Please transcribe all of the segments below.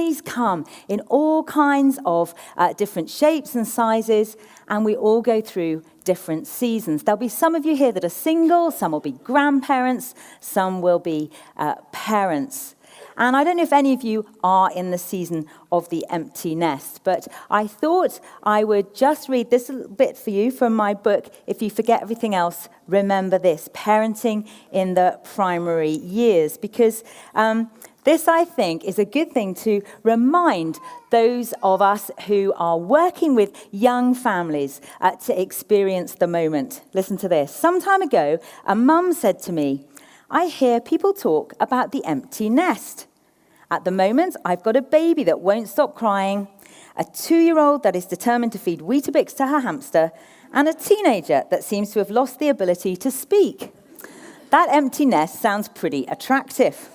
trees come in all kinds of different shapes and sizes, and we all go through different seasons. There'll be some of you here that are single, some will be grandparents, some will be parents. And I don't know if any of you are in the season of the empty nest, but I thought I would just read this little bit for you from my book, If You Forget Everything Else, Remember This, Parenting in the Primary Years, because this, I think, is a good thing to remind those of us who are working with young families to experience the moment. Listen to this. Some time ago, a mum said to me, "I hear people talk about the empty nest. At the moment, I've got a baby that won't stop crying, a 2-year-old that is determined to feed Weetabix to her hamster, and a teenager that seems to have lost the ability to speak. That empty nest sounds pretty attractive."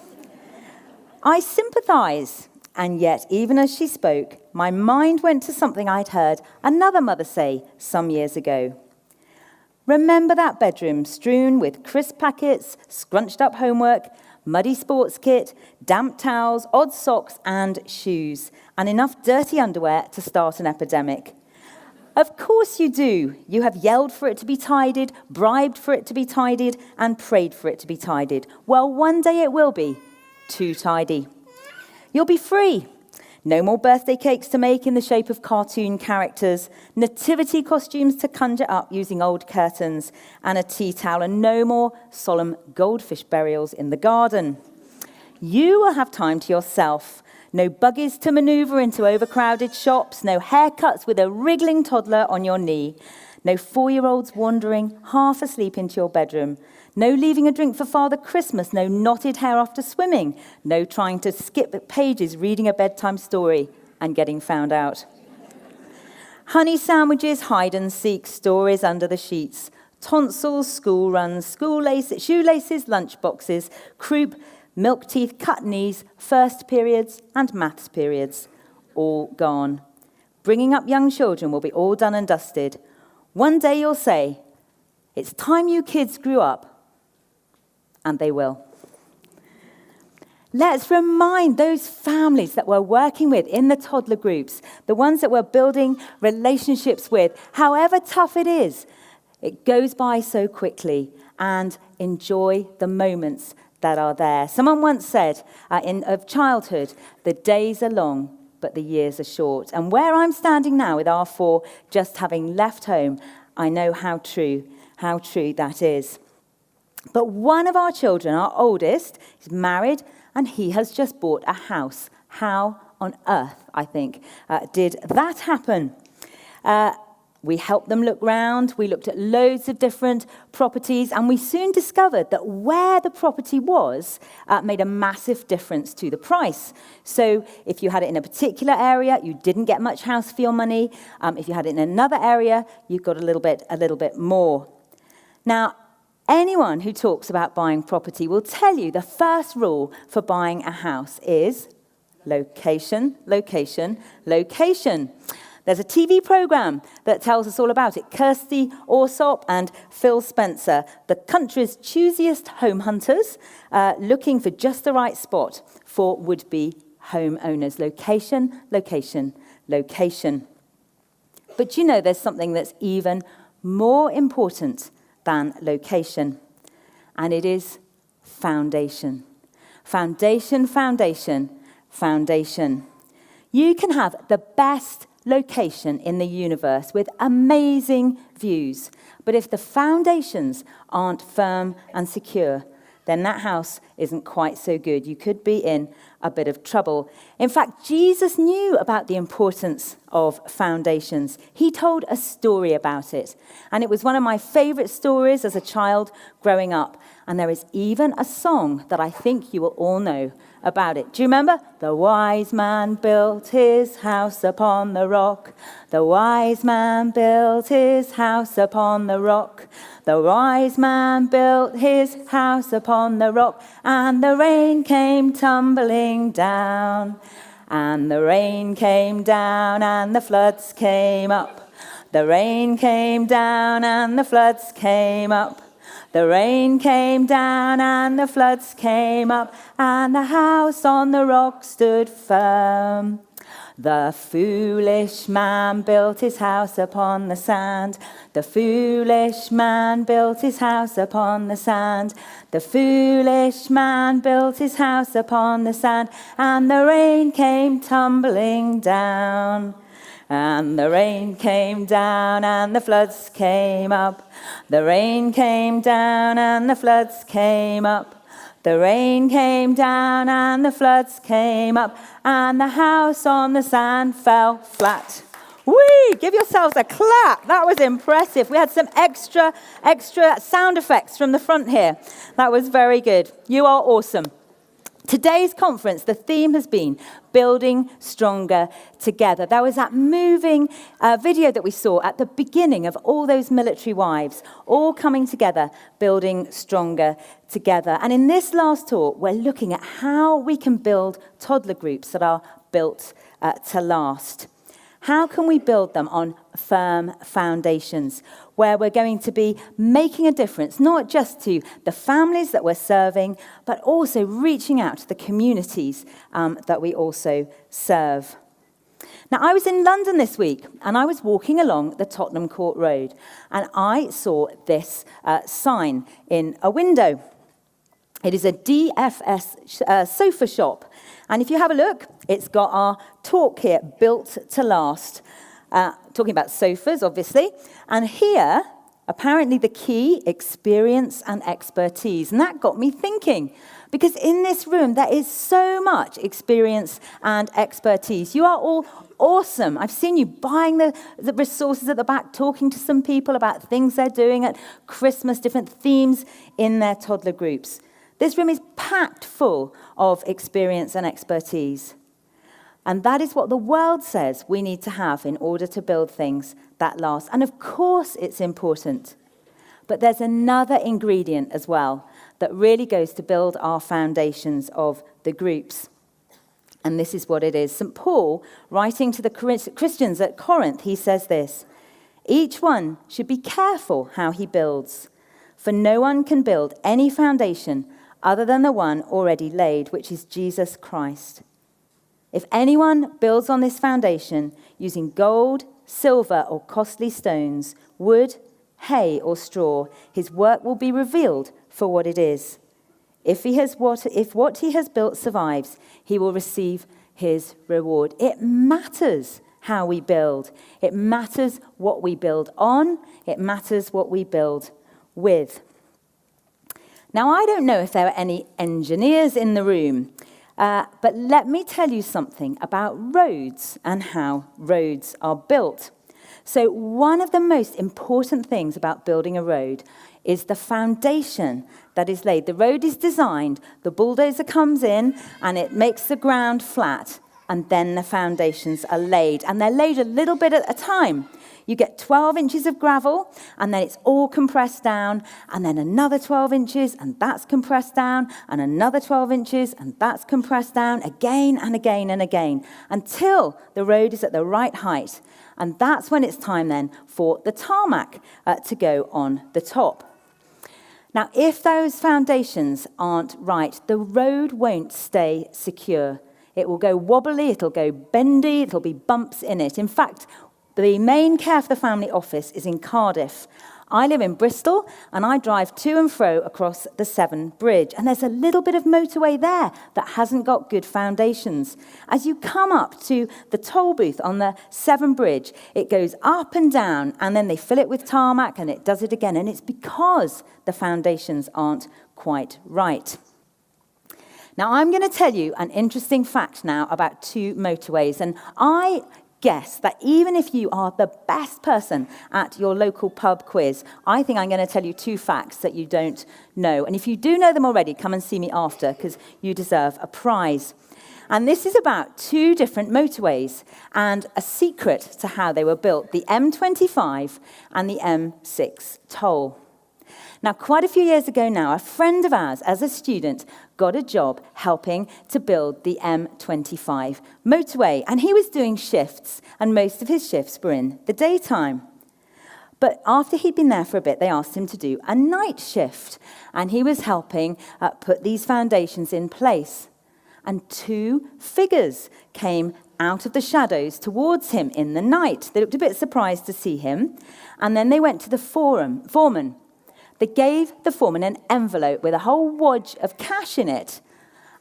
I sympathise, and yet, even as she spoke, my mind went to something I'd heard another mother say some years ago. Remember that bedroom strewn with crisp packets, scrunched up homework, muddy sports kit, damp towels, odd socks and shoes, and enough dirty underwear to start an epidemic. Of course you do. You have yelled for it to be tidied, bribed for it to be tidied, and prayed for it to be tidied. Well, one day it will be too tidy. You'll be free. No more birthday cakes to make in the shape of cartoon characters, nativity costumes to conjure up using old curtains and a tea towel, and no more solemn goldfish burials in the garden. You will have time to yourself. No buggies to maneuver into overcrowded shops, no haircuts with a wriggling toddler on your knee, no 4-year-olds wandering half asleep into your bedroom, no leaving a drink for Father Christmas, no knotted hair after swimming, no trying to skip pages reading a bedtime story and getting found out. Honey sandwiches, hide and seek, stories under the sheets, tonsils, school runs, shoelaces, lunch boxes, croup, milk teeth, cut knees, first periods and maths periods, all gone. Bringing up young children will be all done and dusted. One day you'll say, "It's time you kids grew up," and they will. Let's remind those families that we're working with in the toddler groups, the ones that we're building relationships with, however tough it is, it goes by so quickly, and enjoy the moments that are there. Someone once said of childhood, the days are long, but the years are short. And where I'm standing now with our 4 just having left home, I know how true that is. But one of our children, our oldest, is married and he has just bought a house. How on earth, I think, did that happen? We helped them look round. We looked at loads of different properties, and we soon discovered that where the property was made a massive difference to the price. So if you had it in a particular area, you didn't get much house for your money. If you had it in another area, you got a little bit more. Now, anyone who talks about buying property will tell you the first rule for buying a house is location, location, location. There's a TV program that tells us all about it. Kirsty Allsop and Phil Spencer, the country's choosiest home hunters, looking for just the right spot for would-be homeowners. Location, location, location. But you know, there's something that's even more important than location, and it is foundation. Foundation, foundation, foundation. You can have the best location in the universe with amazing views, but if the foundations aren't firm and secure, then that house isn't quite so good. You could be in a bit of trouble. In fact, Jesus knew about the importance of foundations. He told a story about it, and it was one of my favorite stories as a child growing up. And there is even a song that I think you will all know about it. Do you remember? The wise man built his house upon the rock. The wise man built his house upon the rock. The wise man built his house upon the rock, and the rain came tumbling down. And the rain came down, and the floods came up. The rain came down, and the floods came up. The rain came down and the floods came up, and the house on the rock stood firm. The foolish man built his house upon the sand. The foolish man built his house upon the sand. The foolish man built his house upon the sand, and the rain came tumbling down. And the rain came down and the floods came up. The rain came down and the floods came up. The rain came down and the floods came up, and the house on the sand fell flat. Whee! Give yourselves a clap. That was impressive. We had some extra sound effects from the front here. That was very good. You are awesome. Today's conference, the theme has been Building Stronger Together. There was that moving video that we saw at the beginning of all those military wives, all coming together, building stronger together. And in this last talk, we're looking at how we can build toddler groups that are built to last. How can we build them on firm foundations where we're going to be making a difference, not just to the families that we're serving, but also reaching out to the communities that we also serve? Now, I was in London this week, and I was walking along the Tottenham Court Road, and I saw this sign in a window. It is a DFS sofa shop. And if you have a look, it's got our talk here, Built to Last. Talking about sofas, obviously. And here, apparently the key, experience and expertise. And that got me thinking. Because in this room, there is so much experience and expertise. You are all awesome. I've seen you buying the resources at the back, talking to some people about things they're doing at Christmas, different themes in their toddler groups. This room is packed full of experience and expertise. And that is what the world says we need to have in order to build things that last. And of course it's important. But there's another ingredient as well that really goes to build our foundations of the groups. And this is what it is. St. Paul, writing to the Christians at Corinth, he says this: each one should be careful how he builds, for no one can build any foundation other than the one already laid, which is Jesus Christ. If anyone builds on this foundation using gold, silver, or costly stones, wood, hay, or straw, his work will be revealed for what it is. If what he has built survives, he will receive his reward. It matters how we build. It matters what we build on. It matters what we build with. Now, I don't know if there are any engineers in the room, but let me tell you something about roads and how roads are built. So one of the most important things about building a road is the foundation that is laid. The road is designed, the bulldozer comes in, and it makes the ground flat, and then the foundations are laid. And they're laid a little bit at a time. You get 12 inches of gravel, and then it's all compressed down, and then another 12 inches, and that's compressed down, and another 12 inches, and that's compressed down, again and again and again, until the road is at the right height. And that's when it's time then for the tarmac to go on the top. Now, if those foundations aren't right, the road won't stay secure. It will go wobbly, it'll go bendy, there'll be bumps in it. In fact, the main Care for the Family office is in Cardiff. I live in Bristol, and I drive to and fro across the Severn Bridge. And there's a little bit of motorway there that hasn't got good foundations. As you come up to the toll booth on the Severn Bridge, it goes up and down, and then they fill it with tarmac, and it does it again. And it's because the foundations aren't quite right. Now, I'm going to tell you an interesting fact now about two motorways. And I guess that even if you are the best person at your local pub quiz, I think I'm going to tell you two facts that you don't know. And if you do know them already, come and see me after, because you deserve a prize. And this is about two different motorways and a secret to how they were built, the M25 and the M6 toll. Now, quite a few years ago now, a friend of ours, as a student, got a job helping to build the M25 motorway. And he was doing shifts, and most of his shifts were in the daytime. But after he'd been there for a bit, they asked him to do a night shift. And he was helping put these foundations in place. And 2 figures came out of the shadows towards him in the night. They looked a bit surprised to see him. And then they went to the foreman. They gave the foreman an envelope with a whole wad of cash in it.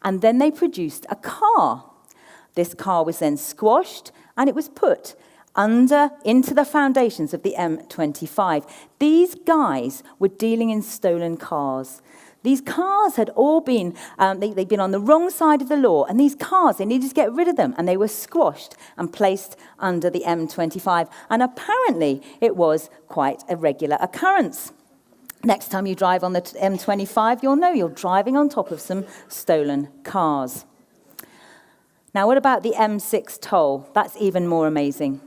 And then they produced a car. This car was then squashed and it was put into the foundations of the M25. These guys were dealing in stolen cars. These cars had all been, they'd been on the wrong side of the law, and these cars, they needed to get rid of them, and they were squashed and placed under the M25. And apparently, it was quite a regular occurrence. Next time you drive on the M25, you'll know you're driving on top of some stolen cars. Now, what about the M6 toll? That's even more amazing.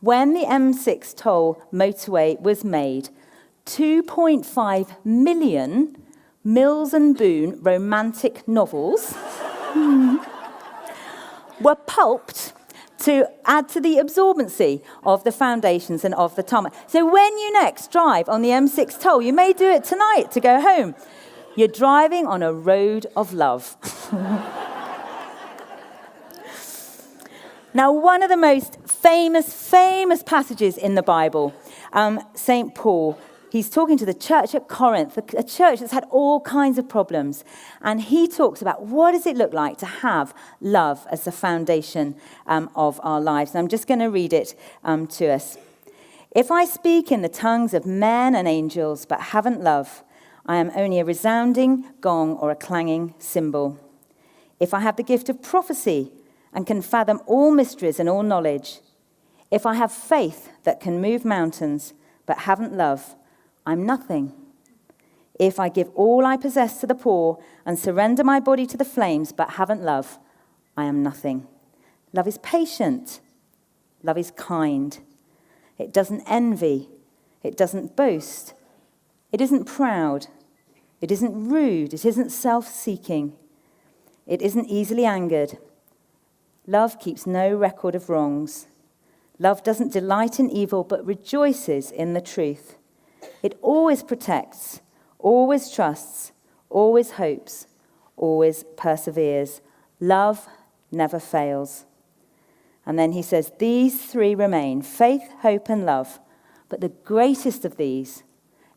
When the M6 toll motorway was made, 2.5 million Mills and Boon romantic novels were pulped to add to the absorbency of the foundations and of the tarmac. So when you next drive on the M6 toll, you may do it tonight to go home. You're driving on a road of love. Now, one of the most famous passages in the Bible, St. Paul, he's talking to the church at Corinth, a church that's had all kinds of problems. And he talks about what does it look like to have love as the foundation of our lives. And I'm just going to read it to us. If I speak in the tongues of men and angels but haven't love, I am only a resounding gong or a clanging cymbal. If I have the gift of prophecy and can fathom all mysteries and all knowledge, if I have faith that can move mountains but haven't love, I'm nothing. If I give all I possess to the poor and surrender my body to the flames but haven't love, I am nothing. Love is patient. Love is kind. It doesn't envy. It doesn't boast. It isn't proud. It isn't rude. It isn't self-seeking. It isn't easily angered. Love keeps no record of wrongs. Love doesn't delight in evil but rejoices in the truth. It always protects, always trusts, always hopes, always perseveres. Love never fails. And then he says, these 3 remain, faith, hope, and love. But the greatest of these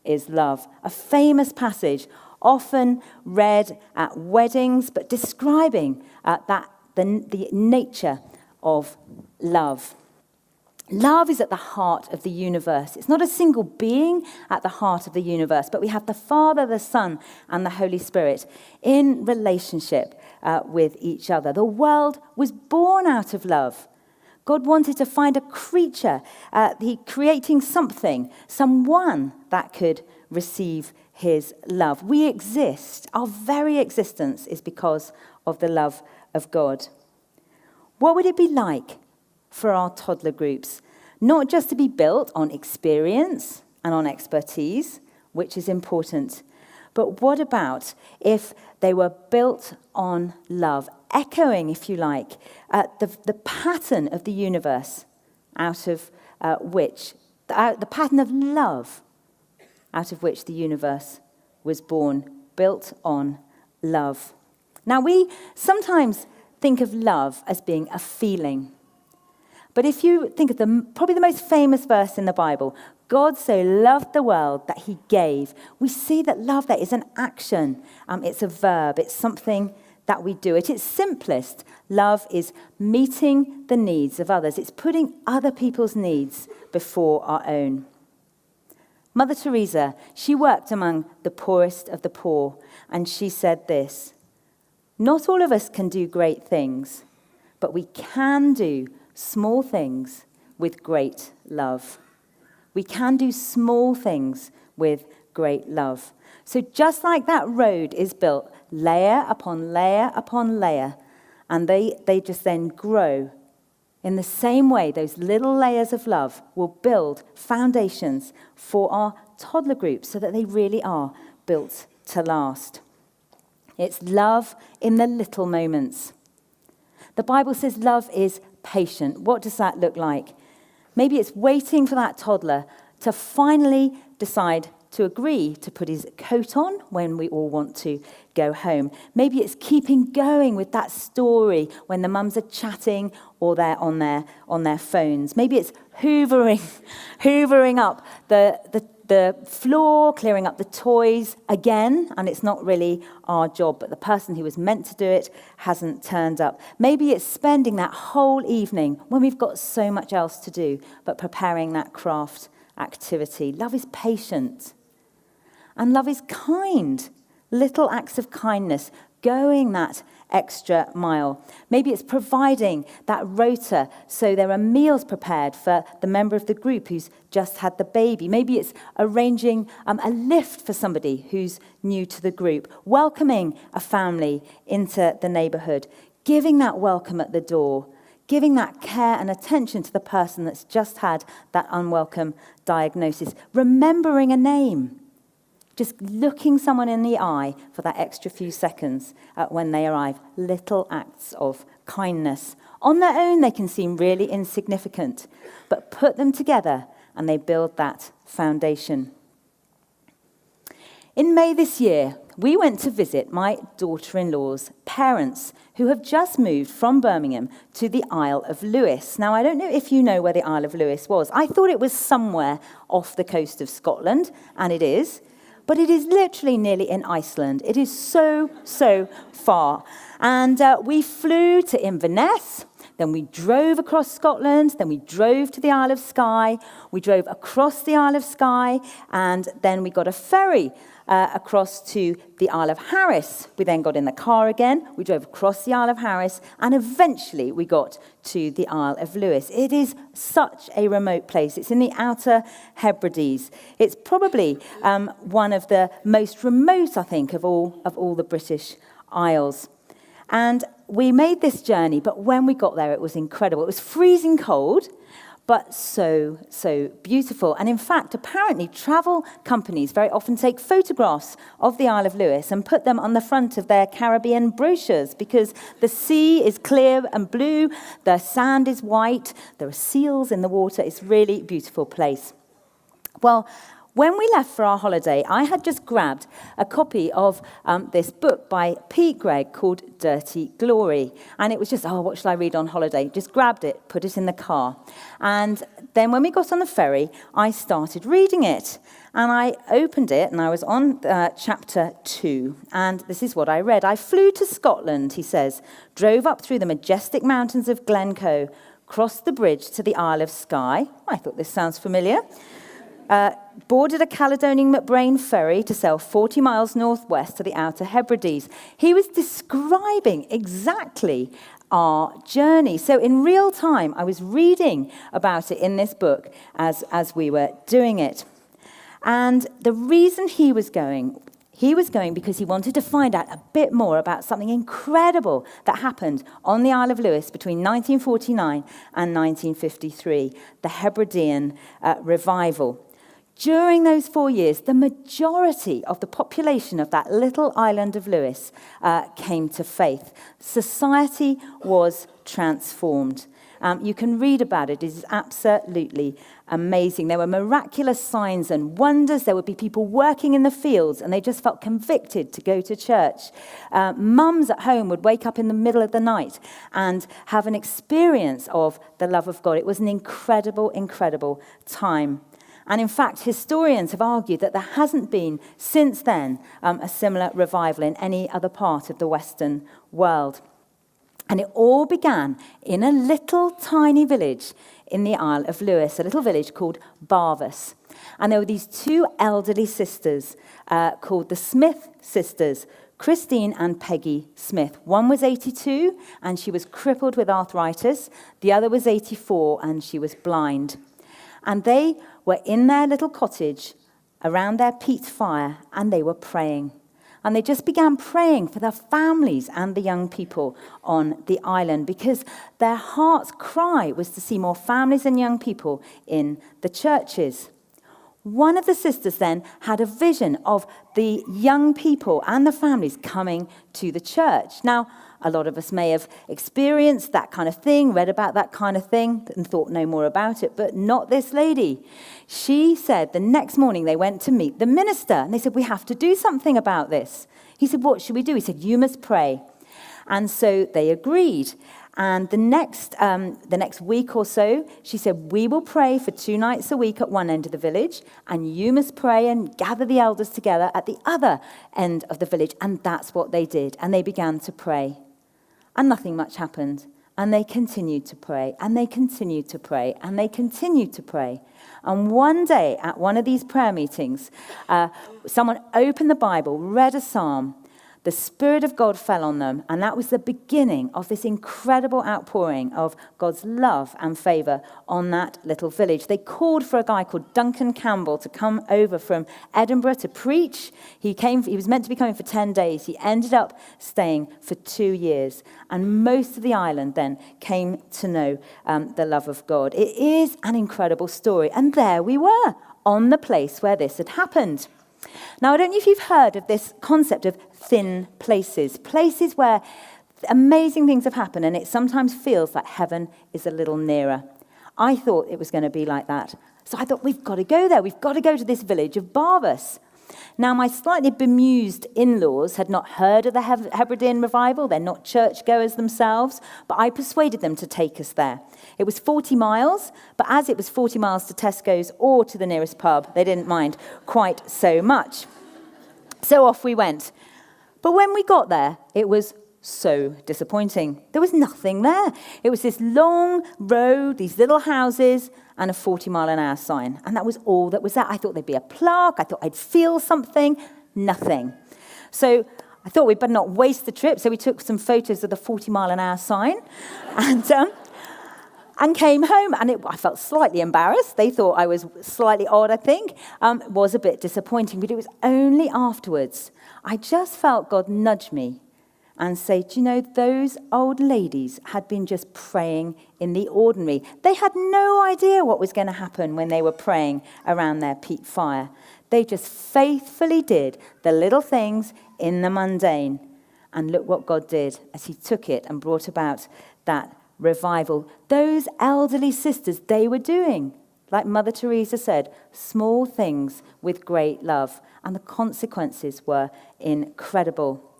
is love. A famous passage, often read at weddings, but describing the nature of love. Love is at the heart of the universe. It's not a single being at the heart of the universe, but we have the Father, the Son, and the Holy Spirit in relationship with each other. The world was born out of love. God wanted to find a creature, creating something, someone that could receive his love. We exist. Our very existence is because of the love of God. What would it be like for our toddler groups? Not just to be built on experience and on expertise, which is important, but what about if they were built on love, echoing, if you like, the pattern of the universe out of the pattern of love out of which the universe was born, built on love. Now, we sometimes think of love as being a feeling. But if you think of probably the most famous verse in the Bible, God so loved the world that he gave, we see that love there is an action. It's a verb. It's something that we do. At its simplest, love is meeting the needs of others. It's putting other people's needs before our own. Mother Teresa, she worked among the poorest of the poor, and she said this, "Not all of us can do great things, but we can do small things with great love." We can do small things with great love. So just like that road is built layer upon layer upon layer, and they just then grow, in the same way, those little layers of love will build foundations for our toddler groups so that they really are built to last. It's love in the little moments. The Bible says love is patient. What does that look like? Maybe it's waiting for that toddler to finally decide to agree to put his coat on when we all want to go home. Maybe it's keeping going with that story when the mums are chatting or they're on their phones. Maybe it's hoovering up the floor, clearing up the toys again, and it's not really our job, but the person who was meant to do it hasn't turned up. Maybe it's spending that whole evening when we've got so much else to do, but preparing that craft activity. Love is patient. And love is kind. Little acts of kindness, going that extra mile. Maybe it's providing that rota so there are meals prepared for the member of the group who's just had the baby. Maybe it's arranging a lift for somebody who's new to the group, welcoming a family into the neighbourhood, giving that welcome at the door, giving that care and attention to the person that's just had that unwelcome diagnosis, remembering a name. Just looking someone in the eye for that extra few seconds when they arrive. Little acts of kindness. On their own, they can seem really insignificant, but put them together and they build that foundation. In May this year, we went to visit my daughter-in-law's parents, who have just moved from Birmingham to the Isle of Lewis. Now, I don't know if you know where the Isle of Lewis was. I thought it was somewhere off the coast of Scotland, and it is. But it is literally nearly in Iceland. It is so far. And we flew to Inverness, then we drove across Scotland, then we drove to the Isle of Skye, we drove across the Isle of Skye, and then we got a ferry across to the Isle of Harris. We then got in the car again, we drove across the Isle of Harris, and eventually we got to the Isle of Lewis. It is such a remote place. It's in the Outer Hebrides. It's probably one of the most remote, I think, of all the British Isles. And we made this journey, but when we got there, it was incredible. It was freezing cold, but so beautiful. And in fact, apparently, travel companies very often take photographs of the Isle of Lewis and put them on the front of their Caribbean brochures because the sea is clear and blue, the sand is white, there are seals in the water. It's a really beautiful place. Well, when we left for our holiday, I had just grabbed a copy of this book by Pete Greig called Dirty Glory. And it was just, what shall I read on holiday? Just grabbed it, put it in the car. And then when we got on the ferry, I started reading it. And I opened it, and I was on chapter 2. And this is what I read. I flew to Scotland, he says, drove up through the majestic mountains of Glencoe, crossed the bridge to the Isle of Skye. I thought this sounds familiar. Boarded a Caledonian McBrain ferry to sail 40 miles northwest to the Outer Hebrides. He was describing exactly our journey. So in real time, I was reading about it in this book as we were doing it. And the reason he was going because he wanted to find out a bit more about something incredible that happened on the Isle of Lewis between 1949 and 1953, the Hebridean revival. During those 4 years, the majority of the population of that little island of Lewis came to faith. Society was transformed. You can read about it. It is absolutely amazing. There were miraculous signs and wonders. There would be people working in the fields, and they just felt convicted to go to church. Mums at home would wake up in the middle of the night and have an experience of the love of God. It was an incredible, incredible time. And in fact, historians have argued that there hasn't been, since then, a similar revival in any other part of the Western world. And it all began in a little tiny village in the Isle of Lewis, a little village called Barvas. And there were these two elderly sisters called the Smith sisters, Christine and Peggy Smith. One was 82, and she was crippled with arthritis. The other was 84, and she was blind. And they were in their little cottage around their peat fire, and they were praying. And they just began praying for their families and the young people on the island because their heart's cry was to see more families and young people in the churches. One of the sisters then had a vision of the young people and the families coming to the church. Now, A lot of us may have experienced that kind of thing, read about that kind of thing, and thought no more about it, but not this lady. She said the next morning they went to meet the minister, and they said, we have to do something about this. He said, what should we do? He said, you must pray. And so they agreed. And the next week or so, she said, we will pray for 2 nights a week at one end of the village, and you must pray and gather the elders together at the other end of the village. And that's what they did. And they began to pray. And nothing much happened. And they continued to pray, and they continued to pray, and they continued to pray. And one day, at one of these prayer meetings, someone opened the Bible, read a psalm. The Spirit of God fell on them, and that was the beginning of this incredible outpouring of God's love and favor on that little village. They called for a guy called Duncan Campbell to come over from Edinburgh to preach. He was meant to be coming for 10 days. He ended up staying for 2 years, and most of the island then came to know the love of God. It is an incredible story, and there we were, on the place where this had happened. Now, I don't know if you've heard of this concept of thin places where amazing things have happened, and it sometimes feels like heaven is a little nearer. I thought it was going to be like that. So I thought, we've got to go there. We've got to go to this village of Barvas. Now, my slightly bemused in-laws had not heard of the Hebridean revival. They're not churchgoers themselves, but I persuaded them to take us there. It was 40 miles, but as it was 40 miles to Tesco's or to the nearest pub, they didn't mind quite so much. So off we went. But when we got there, it was so disappointing. There was nothing there. It was this long road, these little houses, and a 40-mile-an-hour sign. And that was all that was there. I thought there'd be a plaque. I thought I'd feel something. Nothing. So I thought we'd better not waste the trip. So we took some photos of the 40-mile-an-hour sign and came home. And I felt slightly embarrassed. They thought I was slightly odd, I think. It was a bit disappointing. But it was only afterwards I just felt God nudge me and say, do you know, those old ladies had been just praying in the ordinary. They had no idea what was going to happen when they were praying around their peat fire. They just faithfully did the little things in the mundane. And look what God did as he took it and brought about that revival. Those elderly sisters, they were doing, like Mother Teresa said, small things with great love. And the consequences were incredible.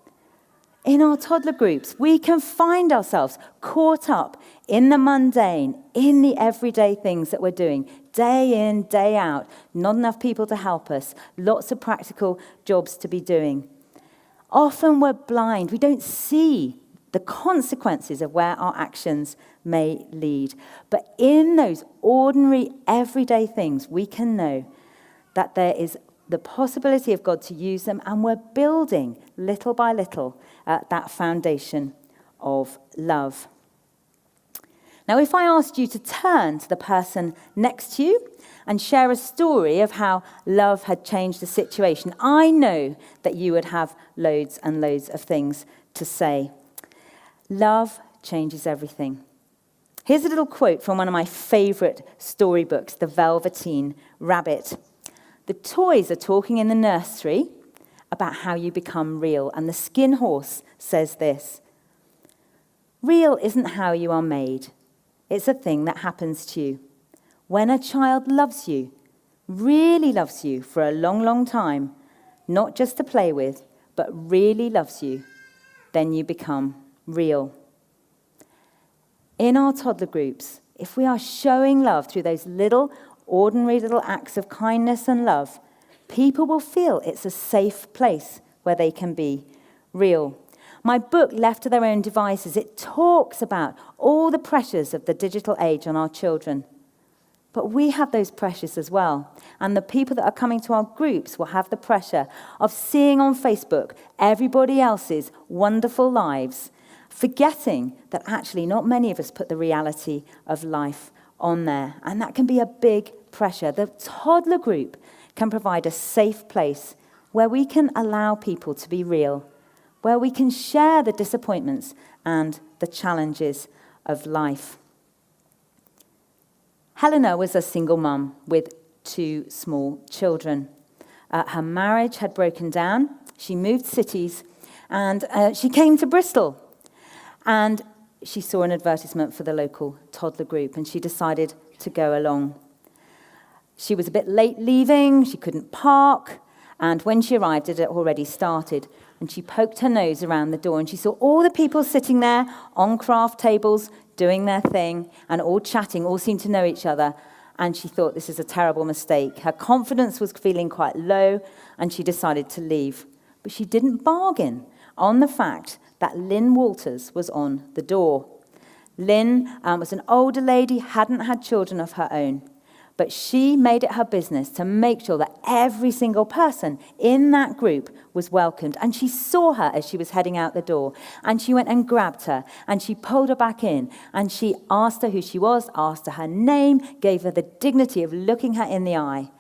In our toddler groups, we can find ourselves caught up in the mundane, in the everyday things that we're doing, day in, day out, not enough people to help us, lots of practical jobs to be doing. Often we're blind. We don't see the consequences of where our actions may lead. But in those ordinary, everyday things, we can know that there is the possibility of God to use them, and we're building, little by little, that foundation of love. Now, if I asked you to turn to the person next to you and share a story of how love had changed the situation, I know that you would have loads and loads of things to say. Love changes everything. Here's a little quote from one of my favorite storybooks, The Velveteen Rabbit. The toys are talking in the nursery about how you become real, and the skin horse says this: real isn't how you are made. It's a thing that happens to you. When a child loves you, really loves you for a long, long time, not just to play with, but really loves you, then you become real. In our toddler groups, if we are showing love through those ordinary little acts of kindness and love, people will feel it's a safe place where they can be real. My book, Left to Their Own Devices, it talks about all the pressures of the digital age on our children. But we have those pressures as well. And the people that are coming to our groups will have the pressure of seeing on Facebook everybody else's wonderful lives, forgetting that actually not many of us put the reality of life on there. And that can be a big pressure. The toddler group can provide a safe place where we can allow people to be real, where we can share the disappointments and the challenges of life. Helena was a single mum with 2 small children. Her marriage had broken down. She moved cities, and she came to Bristol. And she saw an advertisement for the local toddler group, and she decided to go along. She was a bit late leaving, she couldn't park, and when she arrived, it had already started. And she poked her nose around the door, and she saw all the people sitting there on craft tables, doing their thing, and all chatting, all seemed to know each other. And she thought, this is a terrible mistake. Her confidence was feeling quite low, and she decided to leave. But she didn't bargain on the fact that Lynn Walters was on the door. Lynn was an older lady, hadn't had children of her own. But she made it her business to make sure that every single person in that group was welcomed. And she saw her as she was heading out the door. And she went and grabbed her. And she pulled her back in. And she asked her who she was, asked her name, gave her the dignity of looking her in the eye.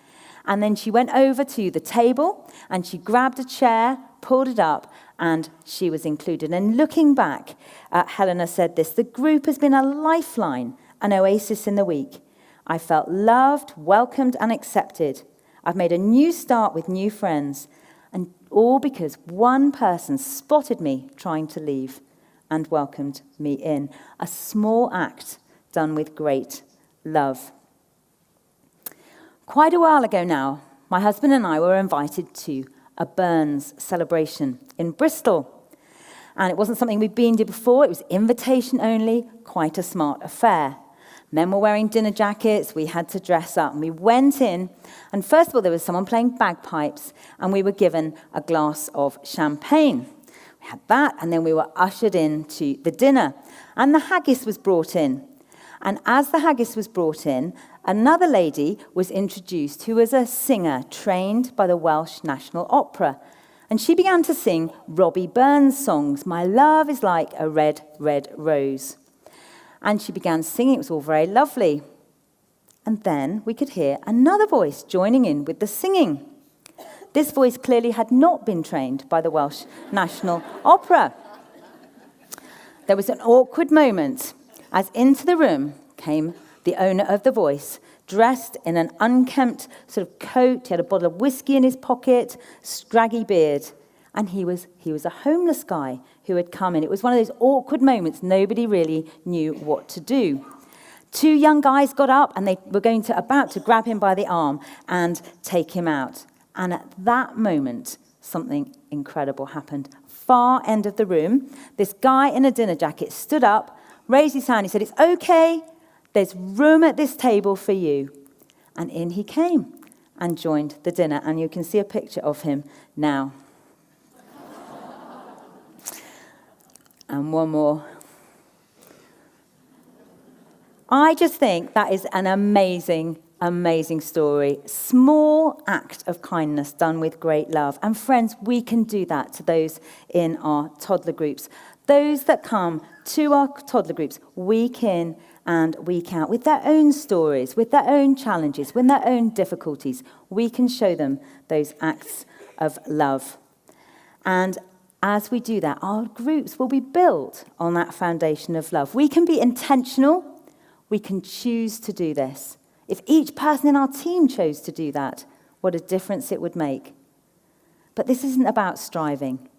And then she went over to the table. And she grabbed a chair, pulled it up, and she was included. And looking back, Helena said this: the group has been a lifeline, an oasis in the week. I felt loved, welcomed, and accepted. I've made a new start with new friends, and all because one person spotted me trying to leave and welcomed me in. A small act done with great love. Quite a while ago now, my husband and I were invited to a Burns celebration in Bristol. And it wasn't something we'd been to before. It was invitation only, quite a smart affair. Men were wearing dinner jackets, we had to dress up, and we went in, and first of all there was someone playing bagpipes, and we were given a glass of champagne. We had that, and then we were ushered into the dinner, and the haggis was brought in. And as the haggis was brought in, another lady was introduced who was a singer trained by the Welsh National Opera, and she began to sing Robbie Burns songs, My Love is Like a Red, Red Rose. And she began singing. It was all very lovely. And then we could hear another voice joining in with the singing. This voice clearly had not been trained by the Welsh National Opera. There was an awkward moment as into the room came the owner of the voice, dressed in an unkempt sort of coat. He had a bottle of whiskey in his pocket, scraggy beard. And he was a homeless guy who had come in. It was one of those awkward moments. Nobody really knew what to do. Two young guys got up and they were about to grab him by the arm and take him out. And at that moment, something incredible happened. Far end of the room, this guy in a dinner jacket stood up, raised his hand. He said, "It's okay. There's room at this table for you." And in he came and joined the dinner. And you can see a picture of him now. And one more. I just think that is an amazing, amazing story. Small act of kindness done with great love. And friends, we can do that to those in our toddler groups. Those that come to our toddler groups week in and week out with their own stories, with their own challenges, with their own difficulties. We can show them those acts of love. And as we do that, our groups will be built on that foundation of love. We can be intentional. We can choose to do this. If each person in our team chose to do that, what a difference it would make. But this isn't about striving.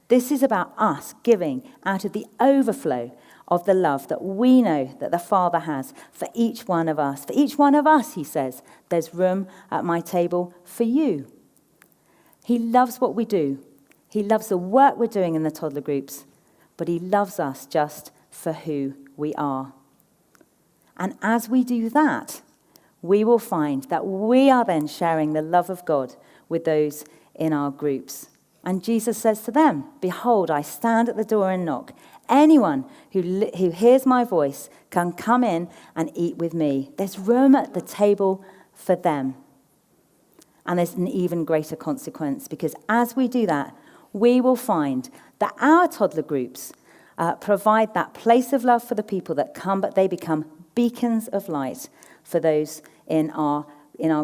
This is about us giving out of the overflow of the love that we know that the Father has for each one of us. For each one of us, he says, there's room at my table for you. He loves what we do. He loves the work we're doing in the toddler groups, but he loves us just for who we are. And as we do that, we will find that we are then sharing the love of God with those in our groups. And Jesus says to them, "Behold, I stand at the door and knock. Anyone who hears my voice can come in and eat with me." There's room at the table for them. And there's an even greater consequence, because as we do that, we will find that our toddler groups provide that place of love for the people that come, but they become beacons of light for those in our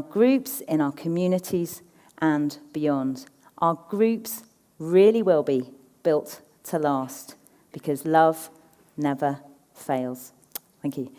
groups, in our communities, and beyond. Our groups really will be built to last, because love never fails. Thank you.